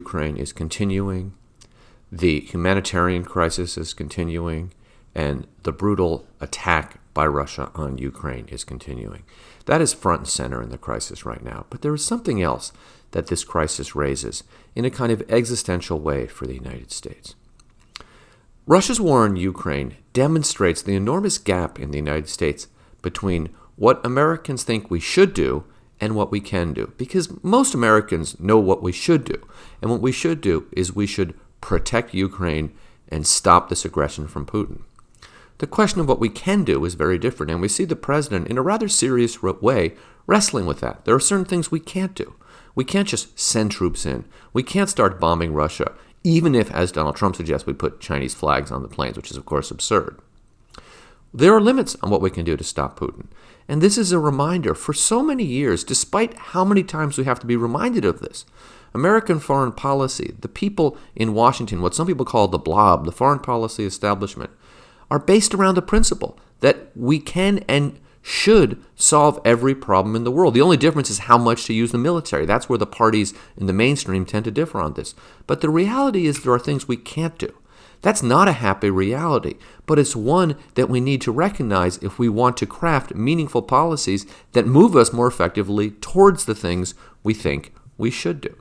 Ukraine is continuing, the humanitarian crisis is continuing, and the brutal attack by Russia on Ukraine is continuing. That is front and center in the crisis right now. But there is something else that this crisis raises in a kind of existential way for the United States. Russia's war in Ukraine demonstrates the enormous gap in the United States between what Americans think we should do and what we can do. Because most Americans know what we should do. And what we should do is we should protect Ukraine and stop this aggression from Putin. The question of what we can do is very different, and we see the president in a rather serious way wrestling with that. There are certain things we can't do. We can't just send troops in. We can't start bombing Russia, even if, as Donald Trump suggests, we put Chinese flags on the planes, which is, of course, absurd. There are limits on what we can do to stop Putin. And this is a reminder for so many years, despite how many times we have to be reminded of this. American foreign policy, the people in Washington, what some people call the blob, the foreign policy establishment, are based around the principle that we can and should solve every problem in the world. The only difference is how much to use the military. That's where the parties in the mainstream tend to differ on this. But the reality is there are things we can't do. That's not a happy reality, but it's one that we need to recognize if we want to craft meaningful policies that move us more effectively towards the things we think we should do.